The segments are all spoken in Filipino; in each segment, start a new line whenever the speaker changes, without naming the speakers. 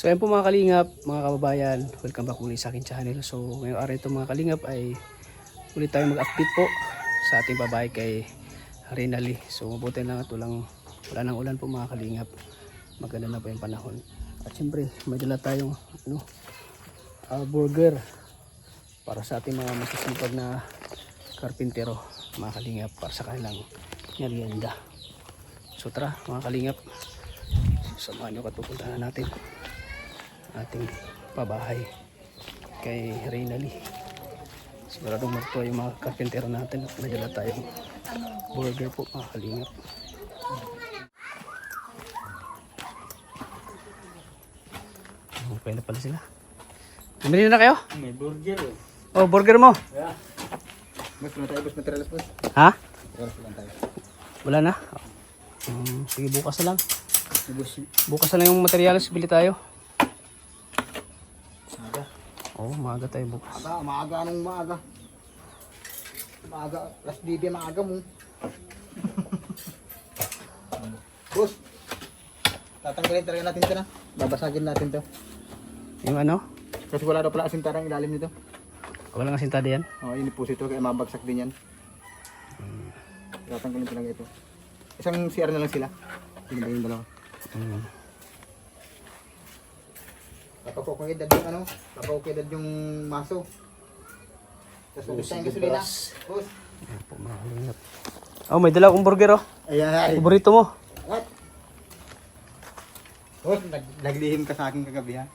So ayan po mga kalingap, mga kababayan, welcome back muli sa aking channel. So ngayong araw ito mga kalingap ay ulit tayo mag-update po sa ating babae kay Rinali. So mabuti lang at wala nang ulan po mga kalingap. Maganda na po yung panahon. At syempre may dala tayong burger para sa ating mga masisipag na karpintero mga kalingap, para sa kanilang merienda. So tara mga kalingap, samahan nyo katupuntahan natin ating pabahay kay Rinali. Siguradong magtuwa yung mga karpintero natin at may dala tayong burger po mga kalingap. Okay na pala sila. Bumili na kayo?
May burger eh.
Oh, burger mo?
Yeah. Mas na tayo, mas materialis boss.
Ha?
Materialis lang tayo.
Wala na? Sige, bukas na lang.
Boss,
Bukas na lang yung materials, bili tayo.
maaga.
Oo, maaga tayo bukas.
Maaga, anong maaga? Maaga, last bibi maaga mo. Boss, tatanggalin talaga natin ito na. Babasagin natin to.
Yung ano?
Kasi wala daw pala asintarang ilalim nito.
Wala nga sintada yan.
Oh, inipos ito kaya mabagsak din yan. Tatanggalin talaga ito. Isang CR na lang sila. Hindi ba yung dalawa? Papakukidad yung ano, papakukidad yung maso. Tapos pupustahin gasolina. Boss.
Ayan po mga kalingap. Oh, may dala akong burger oh.
Ayan ay.
Paborito mo.
What? Boss, naglihim ka sa akin kagabi ha.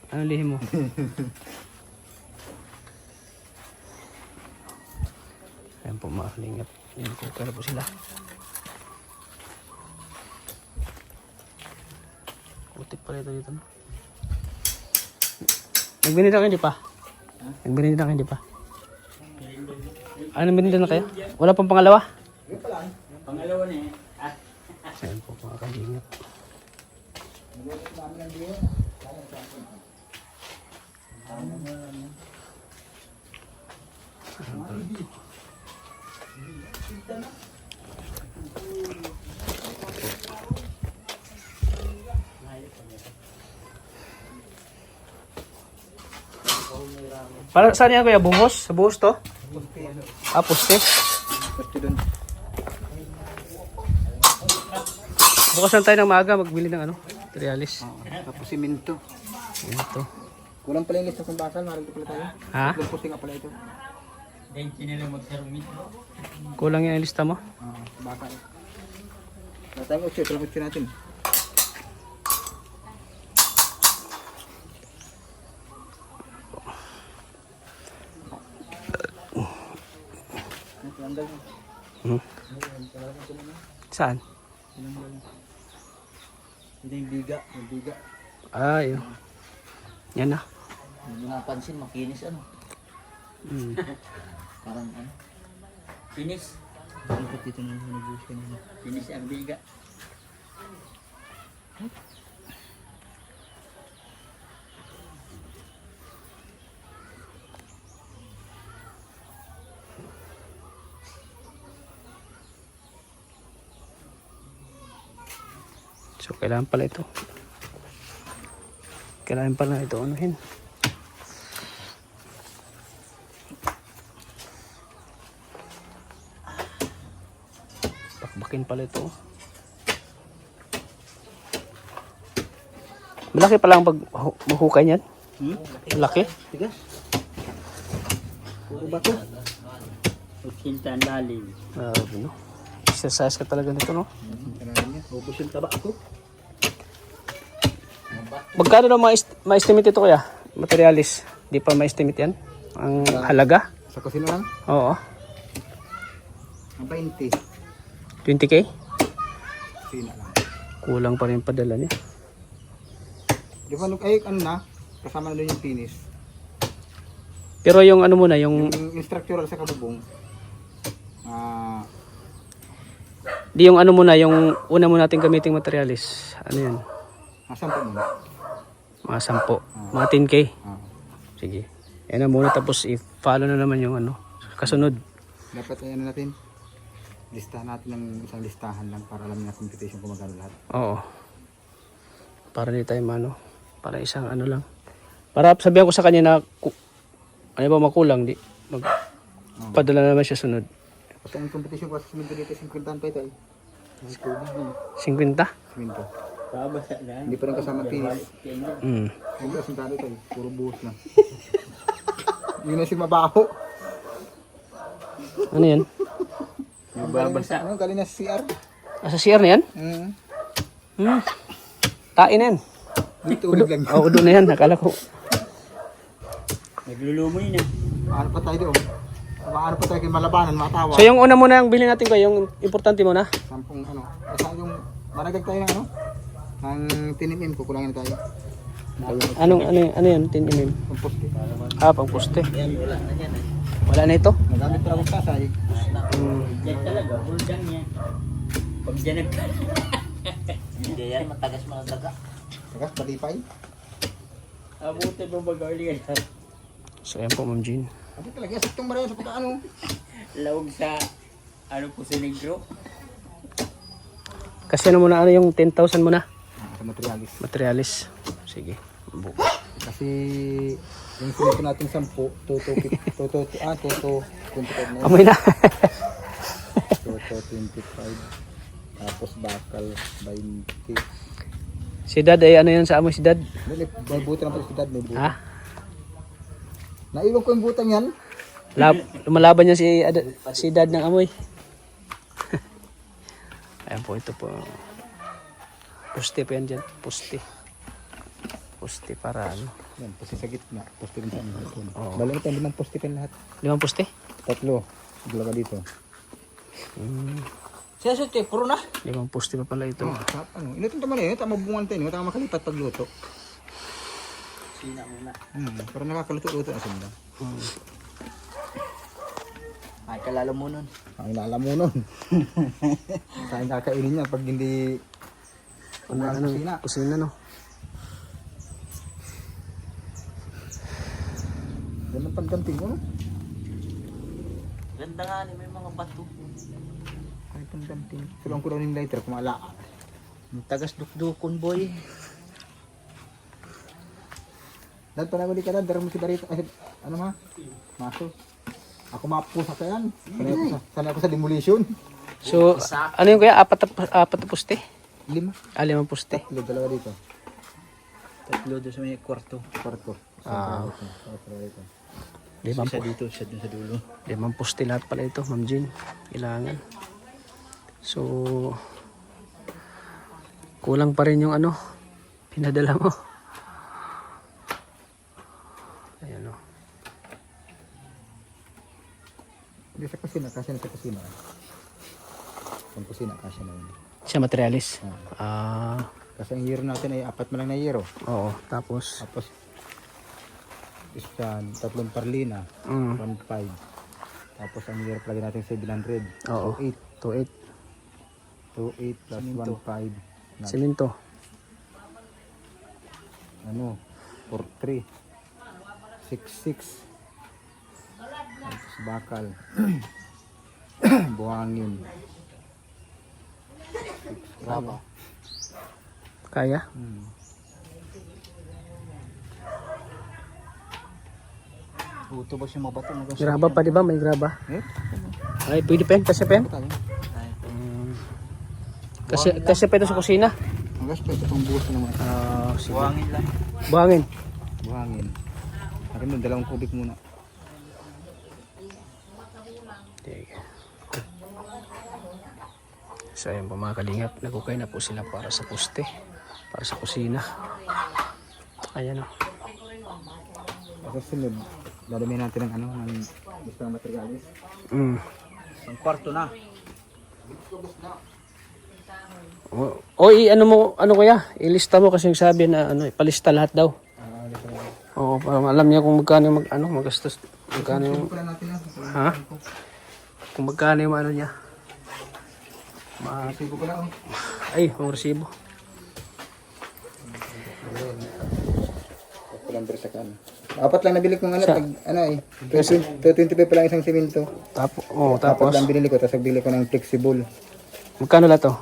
Ano lihim mo? Ayan po mga kalingap. Ayan po, pero po sila. Utik pala ito dito no? Nagbinida ka hindi pa? Nagbinida ka hindi pa? Ano binida na kayo? Wala pang pangalawa?
Yun pala.
Pangalawa na eh.
Ayan po mga kalingap. Para saan yan kuya? Buhos? Sa buhos to? Ah, poste.
Pasti dun.
Bukas lang tayo ng maaga magbili ng ano? Materialis.
Tapos simento.
Ito.
Kulang pala yung list ng basal, marami pala tayo.
Ha?
Kulang pusti nga pala ito.
Dahil sinila magsarumit.
Kulang yung lista mo?
Basal. Wala tayong 8, kulang 8 natin.
Saan?
Hindi yung biga, yung biga.
Ah, yun. Yan na.
Hindi napansin, makinis ano. Parang ano. Finish.
Dapat dito na nag-use ka nila.
Finish ang biga.
So, kailangan pala ito. Kailangan pala ito anuhin. Bakbakin pala ito. Malaki pala ang maghukay niyan. Malaki.
Tigas. Puro bato.
80 ang lalim.
No? Exercise ka talaga nito, no?
Kanarin niya. Ubus yung taba ako.
Magkano na ma-estimate ito kaya? Materialis. Di pa ma-estimate yan? Ang halaga?
Sa kusina lang.
Oo.
Ang 20.
20k?
Kusina lang.
Kulang pa rin padala niya.
Di ba nung ay ano na, kasama na doon yung finish.
Pero yung ano muna, yung
Yung structural sa kabubong.
di yung ano muna, yung una mo nating gamiting materialis. Ano yan?
Asan pa muna?
Mga 10. Mga 10k. Sige. Yan na muna tapos i-follow na naman yung ano. Kasunod.
Dapat ay ano natin. Listahan natin ng isang listahan lang para alam na computation kung magkano lahat.
Oo. Para di tayo mano. Para isang ano lang. Para sabihan ko sa kanya na ano ba makulang, di magpadala naman siya sunod.
Kasi ang competition ko sa simento dito, 50 pa ito ay.
50?
Simento.
Babasa lang.
Hindi pa rin kasama finish.
Mm.
Hindi kasi talo ito eh. Puro buhos lang. Yun na si mabaho.
Ano yan?
Babasa.
Ano, galing na sa CR.
Ah, sa CR na yan? Hmm. Tain na yan.
Dito ulit lang.
Oo, doon na yan. Nakala ko.
Naglulumoy na.
Ano pa tayo doon? Ano pa tayo kay malabanan, matawa.
So yung una muna ang bilhin natin ko, yung importante muna.
10 ano. Basta yung maragag tayo ng ano? Ng tinimim, kukulangin tayo.
Ano yan? 10 mm.
Ang poste.
Ah, pang poste.
Yan, wala na yan eh.
Wala na ito.
Nagamit pa akong sasay.
Hmm.
Yan talaga, buldang yan. Pag dyan hindi yan, matagas mga daga.
Tagas, palipay.
Abuti ba bagali yan?
So yan po, Ma'am Jean.
Ito talaga, saktong marami sa pagkaano.
Lawag sa, ano po sa negro.
Kasi ano muna, ano yung 10,000 muna?
Sa materialis.
Materialis. Sige.
Kasi yung sinito natin 10, Toto 25 na yun.
Amoy na.
Toto 25. Tapos bakal 20.
Si Dad ay ano yan sa amoy si Dad?
May buta ng pagkitad, may buta.
Ha?
Naiwan ko yung butang yan.
Lumalaban niya si Dad ng amoy. Ayan po, ito po. Poste po yan dyan. Poste. Poste para ano.
Yan, poste sa gitna. Poste rin sa amin.
Oo.
Balik ito, 5 poste pa lahat.
5 poste?
3. Dalawa dito.
Siya siya, puro na.
5 poste pa pala ito.
Ano? Inutong naman eh. Tama bungan tayo. Tama makalipat pagluto.
Sina muna.
Pero nakakaluto-luto na sila.
Ay, kalala mo nun.
Ang inaalam mo nun. Saan kakainin niya pag hindi
Ano,
kusina.
kusina no?
Ganun pagdamping mo.
Ganda nga ni, may mga bato.
Ay, pagdamping. Sulong ko daw ng lighter, kumala.
Tagas dukdukon boy.
Dahil panaguli ka na, darang mo si Barito. Ay, ano ma? Maso. Ako mapusa ka yan. Sanay ako sa demolition.
So, ano yung kaya? Apat na poste?
5.
5 poste.
Dalawa dito.
Tatlo doon sa may kwarto.
Kwarto. Dito.
Limang
Isa dito, isa doon sa dulo.
5 poste lahat pala ito, Ma'am Jean. Kailangan. So, kulang pa rin yung ano, pinadala mo. Ayan o.
Hindi sa kusina, kasya na sa kusina. Sa kusina, kasya na yun.
Siya materialis.
Kasi ang year natin ay 4 lang na year.
Oo. Tapos,
Tapos, isa, 3 parlina, 1.5. Tapos ang year plug natin 700.
oo.
8.
2.8.
2.8 plus 1.5.
Simento.
Ano? 4.3. 6.6. Tapos bakal. Buhangin. 6 graba.
Kaya?
Buto ba siya mabato?
Graba pa, di ba? May graba.
Eh?
Ay, pwede pa yan. Kasi pa yan. Kasi pa ito sa kusina.
Ang gas pa ito pang buhos naman.
Sige.
Buhangin lang.
Buhangin.
Buhangin. Akin mo, 2 kubik muna.
So ayun po mga kalingap, nagukay na po sila para sa poste, para sa kusina. Ayan o.
Kasi sunod, dadamin natin ng ano, ng gusto ng materialis.
Ang kwarto na.
O ano mo, ano kaya, ilista mo kasi yung sabi na ano, ipalista lahat daw. Oo, para alam niya kung magkano yung magastos, magkano yung,
Pala natin na.
ha? Kung magkano yung ano niya.
Sigo pala oh.
Ay, ang resibo.
Number sa kan. 4 lang nabili kong ano, pag ano eh. 225 pa lang isang simento.
Tapos,
lang binili ko, tapos nagbili ko ng flexible.
magkano lahat to?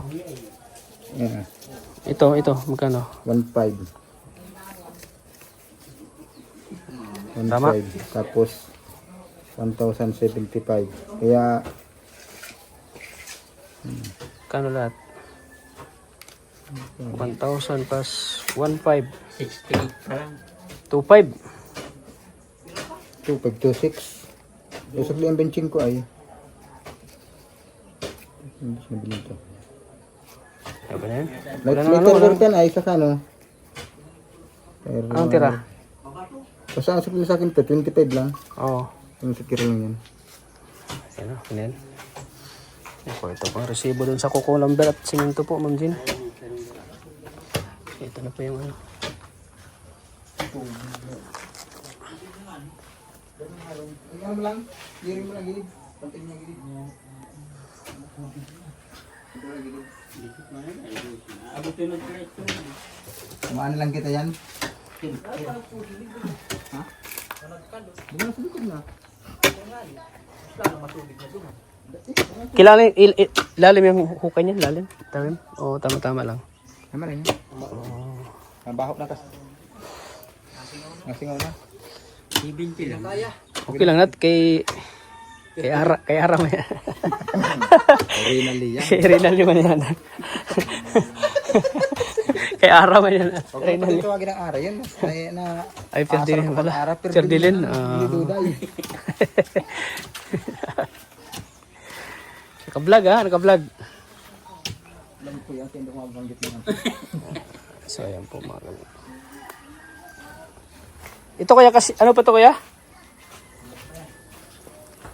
Yeah.
Ito, magkano?
1.5.
Tama.
1,500. Tapos 1,075. Kaya
Kano lahat? 1,000 plus 1,500.
68 pa lang.
2,500.
2,526. Usap lang ang benching ko ay. Hindi siya nabili ito.
Ano ba na yan?
May
Wala na ano, wala.
turtle ay sa kano. Pero,
Anong tira?
basta ang sabi sa akin to, 25 lang.
Oo.
Yung sa kilo lang yan.
Ayan o, ganyan. Ako, ito pang resibo dun sa Coco Lumber at Simento po, Ma'am Jean. Ito na po yung ano.
Ano mo lang? Giring mo lang gilid. Pantin mo lang gilid. Kumaan lang kita yan. Ha? Di ba nasa likod na?
Kilala, lalim yung hukay niya, lalim. Lalim? Oo, tama-tama lang.
Tama rin yan. Ang bahop na kas. Nasingaw na.
70 lang.
Okay lang nat kay Ara mo yan.
Rinali yan.
Kay Rinaldi man yan. Kay Ara man yan.
Huwag mo
Rinaldi.
pati tawagin ang ara yun.
Ay, Ferdilin pala.
Ara,
Ferdilin.
Hindi duday.
Naka-vlog ha, naka-vlog.
Alam ko yan, hindi ko mabanggit naman.
So, ayan po mga kalingap. Ito kaya kasi, ano pa to kuya?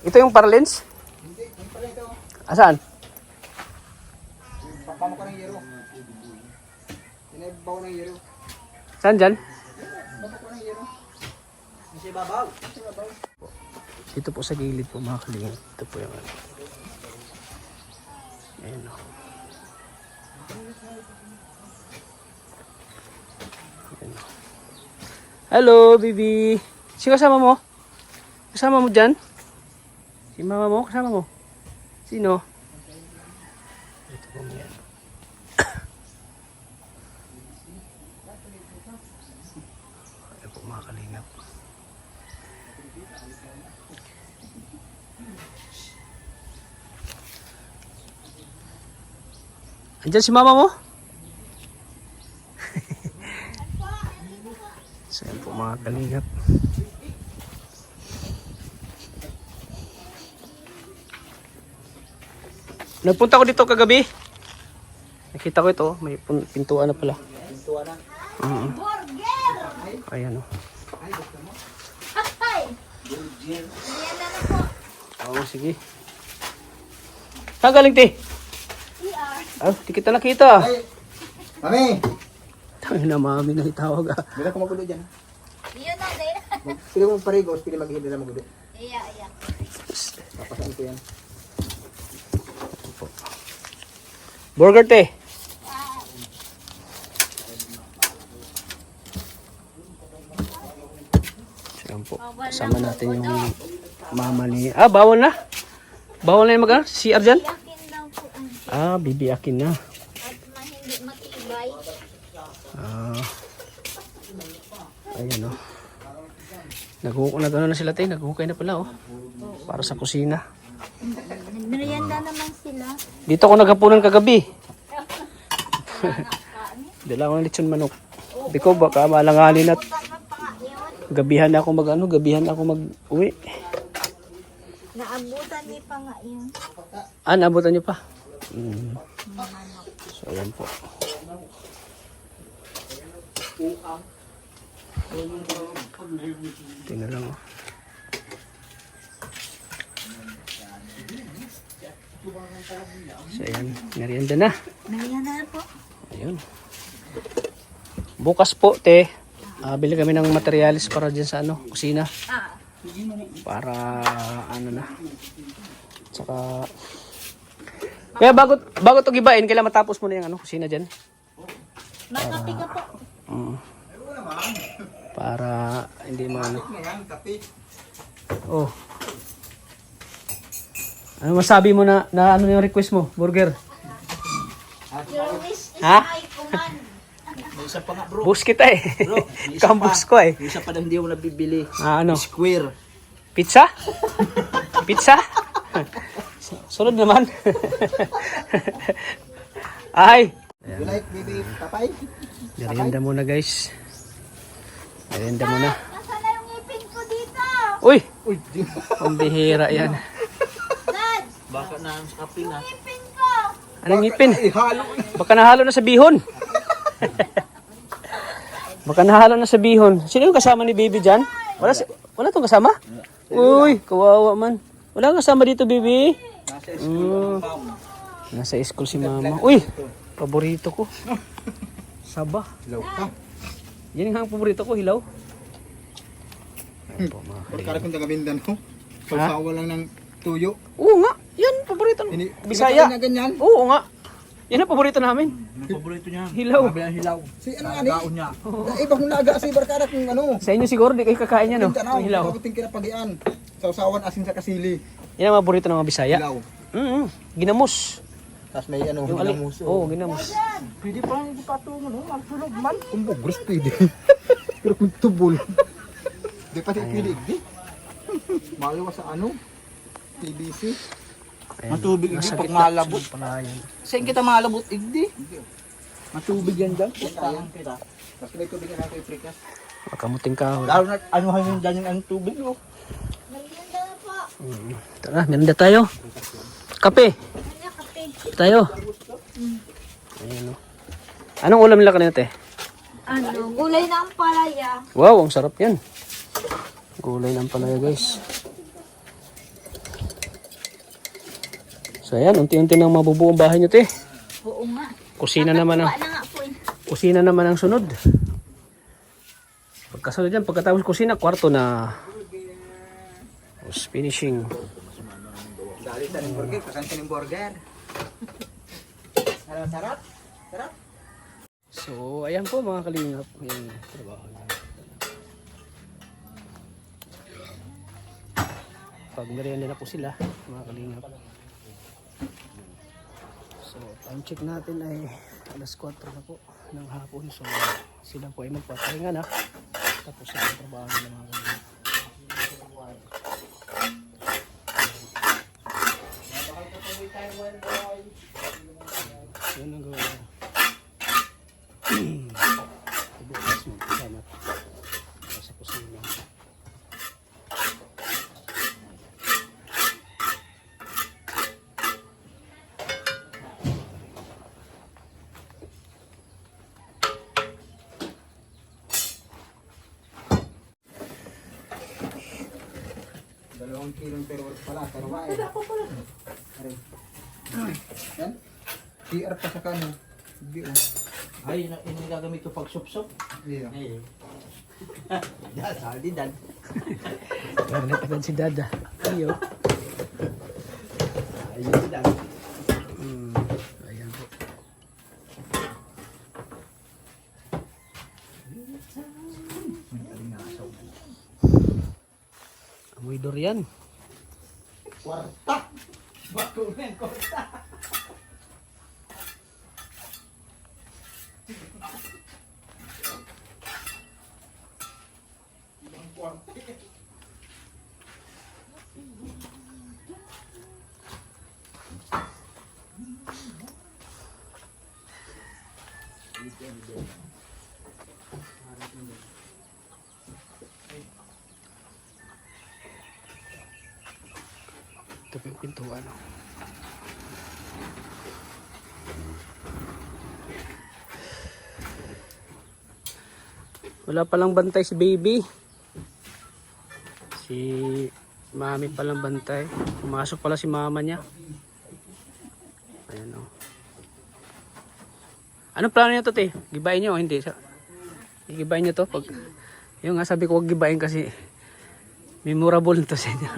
Ito yung paralins?
Hindi, yung pala ito.
Asaan?
Pamo ka ng yero. Inabaw ng yero.
Saan dyan?
Pamo ko ng yero. Kasi babaw.
Dito po sa gilid po mga kalingap. Ito po yung ano. Ayan o. Ayan o. Hello, baby. Sino kasama mo? Kasama mo dyan? Si mama mo? Kasama mo? Sino? Ito po yan. Ayan po mga kalingap. Andyan si mama mo? So yan po mga kalingap. Nagpunta ko dito kagabi. Nakita ko ito, may pintuan na pala.
Pintuan na.
Ayan o. Oo, sige. Saan galing, te? Ah, di kita nakita.
Ay! Mami!
Tangin na mami na itawag ah.
Bila ko magulo dyan.
Iyon na din.
Pili mo parigos, pili mag-ihindi na magulo.
Iya.
Papasan ko yan.
Burger, te. So yan po. Kasama natin yung mama ni... Ah, bawal na. Bawal na yung mag CR dyan?
Yakin daw po ang
Ah, bibiyakin na.
at hindi matibay.
Ah. Ayan o. Naghuhukay na sila, te. Naghuhukay na pala, oh. Para sa kusina.
Merienda naman sila.
Dito ako naghapunan kagabi. Dala ako ng lechon manok. Di ko baka malanganin at gabihan na ako mag-uwi.
Naabutan ni pa nga yun.
Ah, naabutan niyo pa? So, ayan po. Tingnan lang, oh. So, ayan. Merienda na.
Merienda na po.
Ayun. Bukas po, te. Bili kami ng materialis para dyan sa ano, kusina. Para ano na. Tsaka kaya bago to gibain, kailangan matapos mo na yung ano, kusina dyan.
Makapi ka po.
Para hindi maano. Oh. Ano masabi mo na ano yung request mo? Burger.
Your wish is
Ha?
my command.
Isa pa nga bro.
Bus kita eh.
Bro, may isa
Kambus
pa.
ko eh.
May isa pa daw hindi mo nabibili.
Ano?
Square.
Pizza? Pizza? Sunod naman. Ay!
You like baby papay?
Merienda muna guys. Merienda muna.
Nasaan na yung ngipin ko dito?
Uy!
Uy, di.
Ang bihira yan.
Dad,
Baka na ang kapin na.
ngipin ko.
Anong ngipin?
Ihalo.
Baka nahalo na sa bihon. Baka nahalo na sa bihon. Sino yung kasama ni baby dyan? Wala tong kasama? Uy, kawawa man. Wala kasama dito, baby. Nasa school si mama. Uy, paborito ko. Saba.
Hilaw ka.
Yan ang paborito ko, hilaw. Ayun po, mga
Pagkara
kalingap.
kung tagamindan ko. Pagsawa lang ng tuyo.
Oo nga, yan, paborito. Bisaya.
Na ganyan.
Oo nga. Yan ang paborito namin.
Anong paborito niya?
Hilaw.
Sabi ang hilaw.
Si ano nga ni?
Gaon niya.
Iba kong laga si Barkara kung ano.
Sa inyo siguro, di kayo kakain yan, no?
Tanaw,
Ang hilaw.
kabuting kinapagian. Sausawan asin sa kasili.
Yan ang paborito ng mga Bisaya.
Hilaw.
Ginamos.
Tapos may ano,
Yung ali.
hinamuso.
Oo, ginamos.
Pwede pa lang hindi pa ito, ano, magsulog man.
Kung bugros pwede. Pero kung tubol. Di pa tipilig, di. Malawa sa ano? TBC.
Matubig
Nasa
hindi pag
gitna.
malabot.
Palayan.
Saan kita malabot, igdi? Matubig yan dyan.
Tapos may tubig na natin iprikas.
Makamuting kahon.
Lalo na ano yung dyan ang tubig, oh.
Merienda na po.
Tara, merienda tayo. Kape.
Ano kape?
Tayo. Ayan, no. Anong ulam nila kanina, te?
Ano, gulay na ang palaya.
Wow, ang sarap yan. Gulay ng palaya, guys. So, ayan, unti-unti nang mabubuo ang bahay nyo, te.
Oo nga.
Kusina naman ang,
Wala na nga po eh.
kusina naman ang sunod. Pagkasunod yan, pagkatapos kusina, kwarto na. Tapos finishing.
Dali sa ng burger, kakan sa ng burger. Sarap, sarap. Sarap.
So, ayan po mga kalingap. Yung trabaho na. Pag merienda na po sila, mga kalingap. So, time check natin ay alas 4 na po ng hapon. So, sila po ay magpapahinga na. Tapos sa trabaho nila mga kalingap. Yan ang gawin. Bukas mo kasama sa kusina.
Dalawang kilong terwar pala, tarwa eh. Aray. Yan. PR pa sa kanin. Hindi oh.
Ay, yun gagamit ko pag sup-sup.
Iya.
Ay. Dad, sabi dad.
Gamit agad si Dada. Iyo.
Ayun dad.
Ayan po. Amoy durian.
Kwarta! Bako na yung kwarta!
Ito po yung pintuan. Wala palang bantay si baby. Si mami palang bantay. Pumasok pala si mama niya. Ayan o. Anong plano niyo to, te? Gibain niyo o hindi? Gibain niyo to? Pag... Yung nga sabi ko huwag gibain kasi memorable to sa inyo.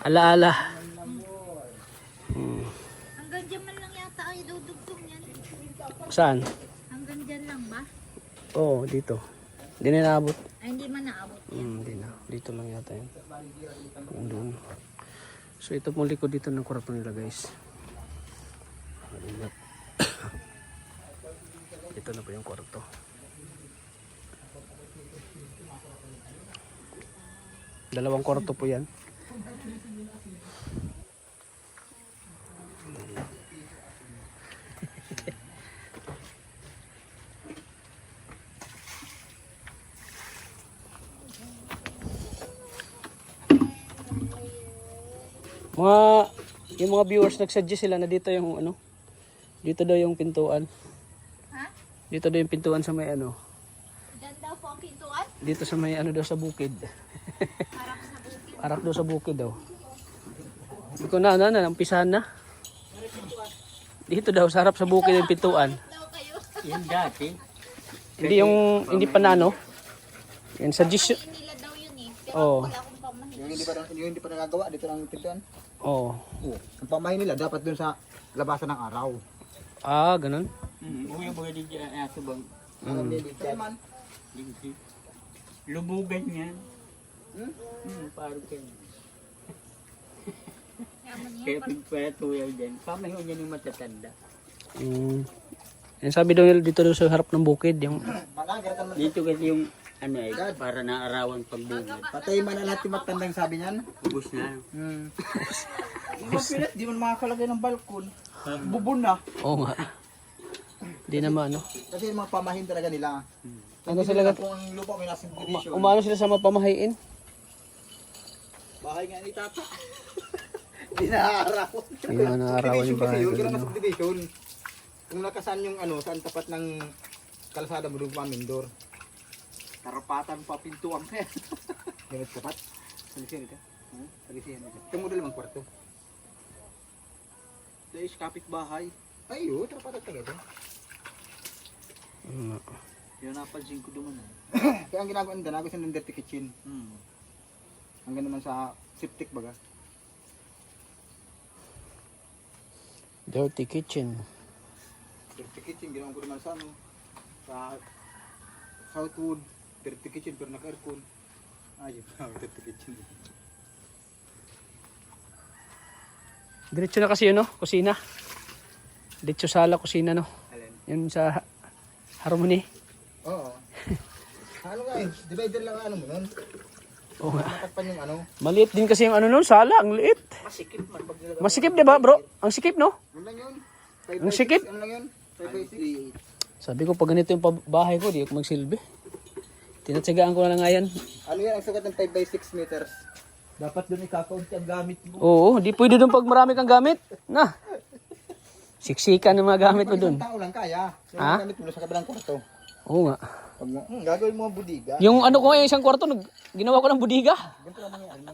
Alaala.
Hanggang dyan man lang yata ay dudugtong yan.
Saan?
Hanggang dyan lang ba?
Oo, dito. Hindi na naabot.
Ay, hindi man naabot.
Hindi na. Dito lang yata yun. Yung doon. So ito pong likod dito ng kwarto nila, guys. Malingat. Ito na po yung kwarto. Dalawang kwarto po yan. Yung mga viewers nagsuggest sila na dito yung ano, dito daw yung pintuan.
Ha?
Dito daw yung pintuan sa may ano,
Diyan daw po ang pintuan.
dito sa may ano daw sa bukid.
Harap sa bukid.
Harap daw sa bukid daw. Hindi ko na, umpisahan na. Dito daw, sa harap sa bukid yung pintuan.
Daw kayo.
Yan dati.
Hindi pa na ano. Yan, suggestion.
Pamahiin nila daw yun eh. Pero
Oo.
wala akong pamahiin.
Yung hindi pa nagagawa dito ng pintuan.
Oo.
Oo. Ang pamahay nila dapat dun sa labasan ng araw.
Ah, ganun.
Uy, mga di dyan. Aso bang?
Kaya man.
Hindi. Lubugan yan. Parang kayo.
Yaman yan.
Kaya pagpatuyaw dyan. Pamahiyon yan yung matatanda.
Yan sabi daw nila dito daw sa harap ng bukid. Yung,
Dito kasi yung ano eh, para naarawan pagbungad.
Patay man na lahat yung matandang sabi niyan.
Ubus na.
Mapilit, di man makakalagay ng balkon. Bubon na.
oo nga. Hindi naman ano.
Kasi yung mga pamahin talaga nila.
Ano
Kasi
sila
kung ang lupa may nasa division.
Umano sila sa mapamahayin.
Bahay nga ni Tata. Hindi naaraw.
Hindi na naarawan yung bahay.
Kasi yun, nasa division. Kung nakasan yung ano, saan tapat ng kalsada mo doon Mindor. Karapatan pa pintuan ka. Ganit tapat. Salisihan ka. Salisihan ka. Ito mo dalawang kwarto. Ito is kapitbahay. Ay, yun. Karapatan talaga.
Yung napansin ko duman.
Kaya ang ginagawa nila, nagawa ng dirty kitchen. Hanggang naman sa septic baga.
Dirty kitchen.
Dirty kitchen, ginawa ko naman sa ano. Sa Southwood. Dirty kitchen pero naka-aircon. Ayun, dirty kitchen.
Diretso na kasi yun, no? Kusina. Diretso sala, kusina, no?
Alin?
Yun sa Harmony.
Oo. Ano nga eh, divider lang ano mo nun.
Oo nga.
Natakpan yung ano.
Maliit din kasi yung ano nun, sala, ang liit.
Masikip man pag nilagay.
Masikip, di ba, bro? Ang sikip, no?
Ano lang yun?
Ang sikip?
Ano lang yun? 5x6.
Sabi ko, pag ganito yung bahay ko, di ako magsilbi. Tinatsagaan ko na lang nga yan.
Ano yan ang sukat ng 5x6 meters? Dapat doon ikakaunti ang gamit mo.
Oo, di pwede doon pag marami kang gamit. Na. Siksikan ng mga gamit mo
Pag
doon.
isang tao lang kaya. Yung
Ha?
gamit mo sa kabilang kwarto.
Oo nga.
Pag mo, gagawin mo ang budiga.
Yung ano ko ngayon, isang kwarto, ginawa ko ng budiga.
Ganito lang yung ano.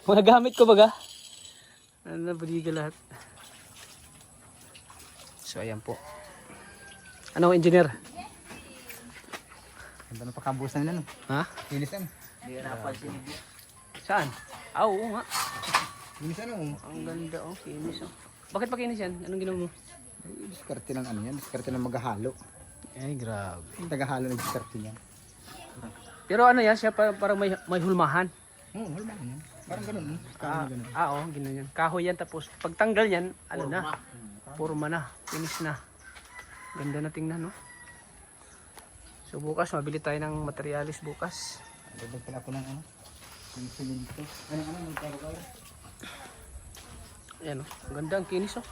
Mga gamit ko baga. Ano na, budiga lahat. So, ayan po. Ano, engineer?
Ganda na pakabus na nila no.
Ha?
Linis na.
Hindi na napansin.
Saan? Ah, oo nga.
Linis na no.
Ang ganda, oh. Kinis, oh. Bakit pa kinis yan? Anong ginawa mo?
Diskarte ng ano yan. Diskarte ng maghahalo.
Ay, grabe.
Yung tagahalo ng diskarte niya.
Pero ano yan, siya parang may hulmahan.
Oo, wala yan. Parang ganun. Ganun.
Oo, ganun yan. Kahoy yan, tapos pagtanggal yan, ano na? Purma na. Finish na. Ganda na tingnan, no? So bukas, mabili tayo ng materialis bukas.
Dagdag pala ako ng ano. Yung simento. Ano, ng taro-taro.
Ayan, oh. Ang ganda, ang kinis, oh.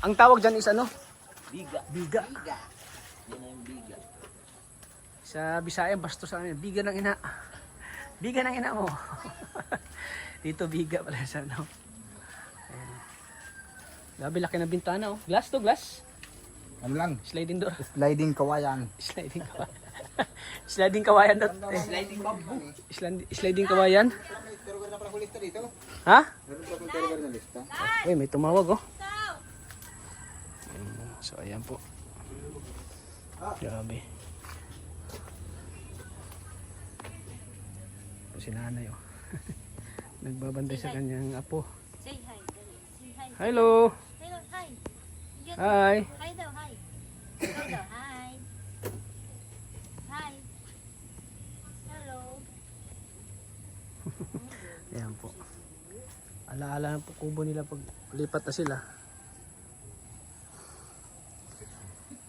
Ang tawag dyan is ano?
Biga.
Biga.
Yan na yung biga.
Sa Bisaya, bastos sa amin. Biga ng ina. Biga ng ina mo. Dito biga pala sa ano. Ayan. Grabe, laki ng bintana, oh. Glass to glass.
Ano lang.
Sliding door.
Sliding kawayan.
Sliding kawayan. Sliding kawayan.
Sliding bamboo.
Sliding kawayan.
Pero na pala lista dito.
Ha?
Meron pa akong terror na lista.
Uy, may tumawag, oh. So, ayan po. Grabe. Ito si nanay, oh. Nagbabantay sa kanyang apo.
Say hi. Say hi.
Hello!
Hello, hi. Yun.
Hi!
Hi daw, hi. Hello daw, hi. Hi. Hello.
Ayan po. Alaala na po kubo nila pag lipat na sila.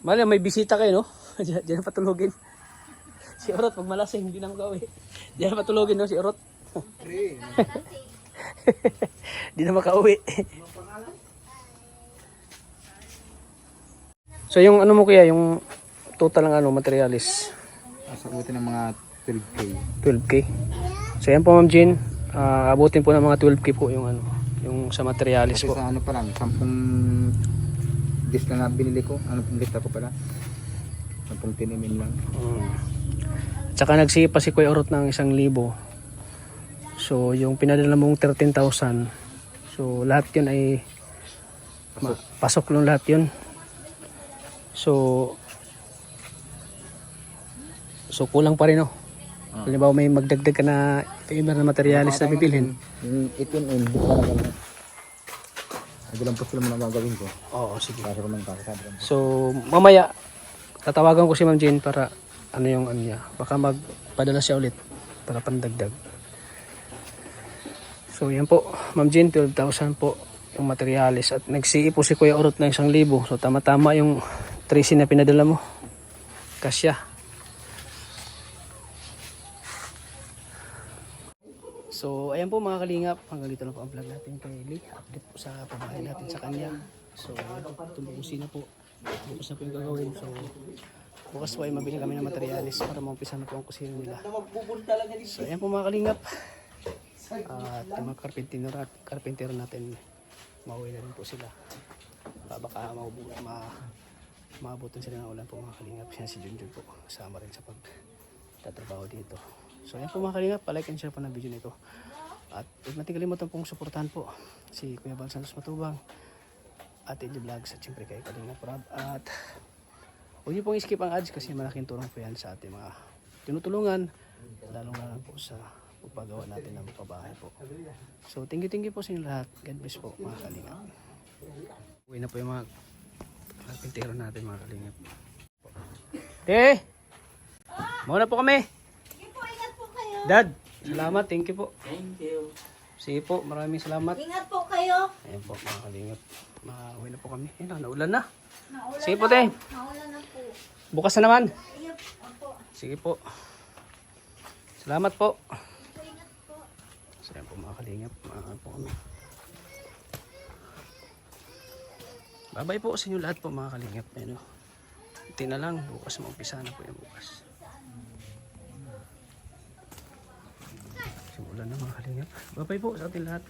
Mali, may bisita kayo, no? Diyan na patulogin. Si Orot, pag malasing, hindi na makauwi. Diyan na patulogin, no? Si Orot. Hindi na makauwi. So yung ano mo kuya, yung total ng ano, materialis,
Sagutin ng mga 12K.
12K. So yan po Ma'am Jean, abutin po ng mga 12K po yung ano, yung sa materialis
Kasi
po.
sa ano pa lang, 10 disc na binili ko. Ano pong lista ko pala? 10 tinimin lang.
Tsaka nagsipa si Kuya Orot ng 1,000. So yung pinadala mong 13,000. So lahat yun ay pasok lang lahat yun. So kulang pa rin, no? Halimbawa may magdagdag ka na efemer na materialis na bibilhin.
Yung itin hindi ko lang alam. Hindi lang po sila muna gagawin ko.
Oo, sige.
Para ko lang kakasabi lang.
So mamaya tatawagan ko si Ma'am Jean para ano yung ano niya. Baka magpadala siya ulit para pandagdag. So yan po, Ma'am Jean, 12,000 po yung materialis at nagsiip po si Kuya Orot ng 1,000. So tama-tama yung 13 na pinadala mo. Kasya. So ayan po mga kalingap, hanggang dito lang po ang vlog natin kay Lee. Update po sa pabahay natin sa kanya. So tumukusin na po. Bukas na po yung gagawin. So bukas po ay mabili kami ng materialis para maumpisa na po ang kusina nila. So ayan po mga kalingap. At yung mga karpintero natin, mauwi na rin po sila. Baka maabutin sila ng ulan po mga kalingap. Yan si Junjun po, kasama rin sa pagtatrabaho dito. So ayan po mga kalingap, palike and share po ng video nito. At huwag natin kalimutan pong suportahan po si Kuya Bal Santos Matubang at Eddie Vlogs at siyempre kay Kalingap Rob. At huwag niyo pong skip ang ads kasi malaking tulong po yan sa ating mga tinutulungan, lalong po sa pagpagawa natin ng pabahay po. So thank you po sa inyo lahat. God bless po mga kalingap. Uwi na po yung mga karpintero natin mga kalingap. Muna po kami. Dad, salamat. Thank you po.
Thank you.
Sige po, maraming salamat.
Ingat po kayo.
Ayan po mga kalingap. Mauwi na po kami. Ayan, naulan na. Sige po te.
Maulan na po.
Bukas na naman.
Ayun, opo.
Sige po. Salamat po.
Ingat po.
So ayan po mga kalingap. Maaari po kami. Bye-bye po sa inyo lahat po mga kalingap. Ayan o. Hindi na lang. Bukas maumpisa na po yung bukas. Simulan na mga kalingap. Bye-bye po sa ating lahat.